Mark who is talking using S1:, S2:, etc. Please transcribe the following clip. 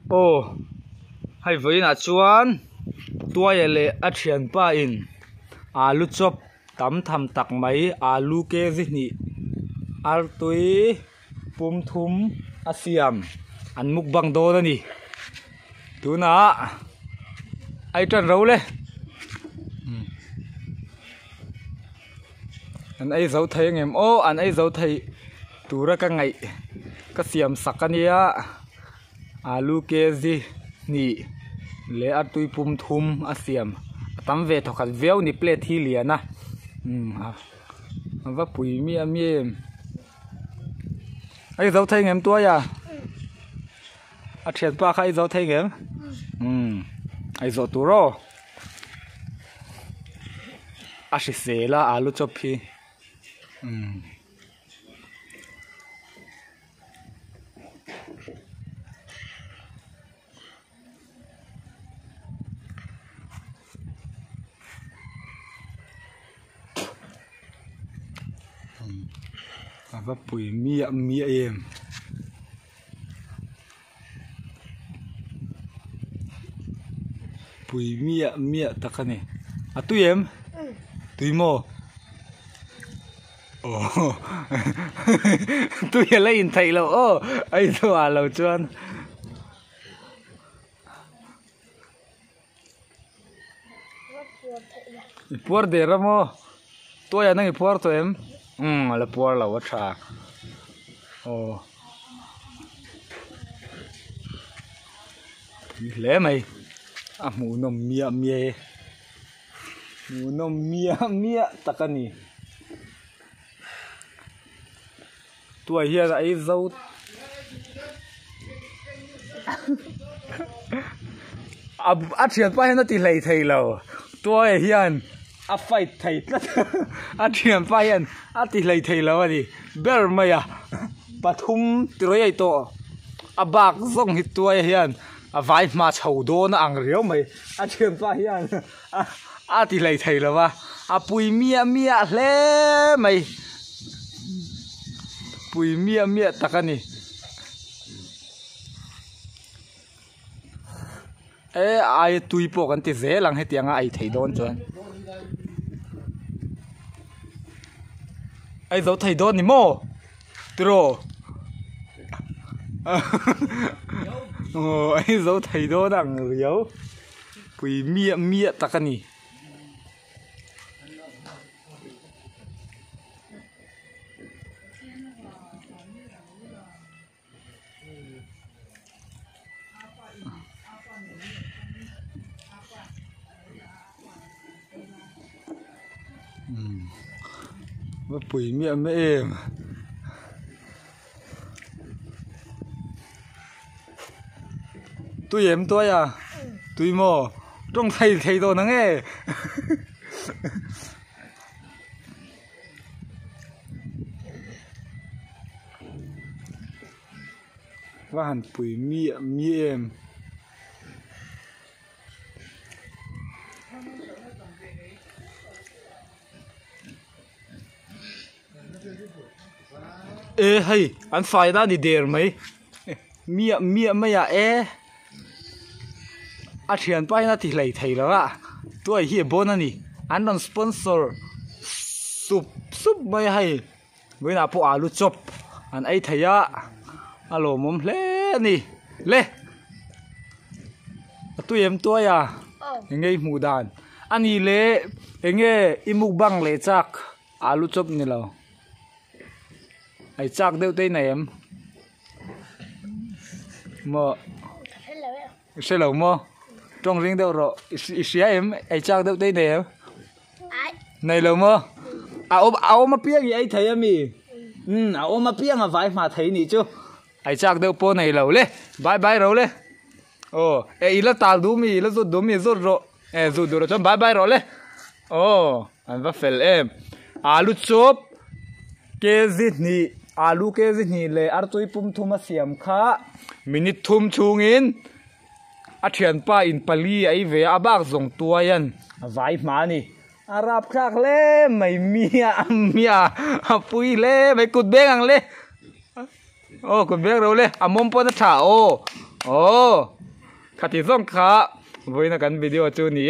S1: ô hay với là chuan tua lệ a thian pa in alu chop tam tham tak mai alu ke zi ni ar tui pum thum asiam an muk bang do na ni tuna ai tran ro le an ai zo thei ngem o an ai zo thei tura ka ngai ka siam sakania alu ke zi ni le a tui pum thum asiam tam ve thokhat veu ni plate hi liana va pui mi ami ai zo thei ngem tua ya a thian pa khai zo thei ngem ai zo tu ro a si se la alu chop hi và bùi mía mía em bùi mía mía ta cái này à tụi em tụi mò tụi em lấy in thầy lâu ấy thôi à lâu chuan puar de ramo tôi anh ấy puar tụi em là puar là what cha lẽ mày mù nôm mía mía mù nôm mía mía takani tôi hiện ấy dâu thiệt phải nó thì lấy thầy lâu tôi hiện phải thầy thiệt phải hiện thì lấy thầy lâu đi bер mày bắt hung rồi ấy to bạc giống hít tôi hiện vài mà chầu đô nó ăn rượu mày thiệt phải hiện thì lấy thầy lâu bùi mía mía lẽ mày bùi mía mía takani ai tui po kan ti ze lang he tianga ai thei don chuan ai zo thei don ni mo tro ai zo thei don ang riau pui mia mia takani và bùi miệng mẹ em tụi em tôi à tụi mò trong thầy đồ nó nghe và hẳn bùi miệng mẹ em hay anh phải ra đi đèn mấy mía mày thiền bay na thì lấy thầy đó tôi hiện bốn anh anh đang sponsor sup mấy hay với nào po alu chop anh ấy thầy alo mồm lê tôi em tôi nghe mù đàn anh ấy lê nghe imuk bang lê chắc alu chop này lâu ai chắc đâu tên này em mà sẽ lâu mà trong riêng đâu rồi xía em ai chắc đâu tên này em này lâu mà áo mà biết gì ai thấy em gì áo mà biết mà phải mà thấy nhỉ chứ ai chắc đâu po này lâu lên bye rồi lên ý là tao đúng mi là rút rồi rút rồi cho bye rồi lên anh va fel em alu chop ke zit ni alu ke zit ni le artui pum thuma siam kha minute thum chungin thian pa in pali ai ve abak zong tuayan vai ma ni arab khak le mai mia pui le mai kut beng ang le kut beng ro le amom po na tha โอ้ขัดที่ส่งขาไว้นะกันวิดีโอจูนี่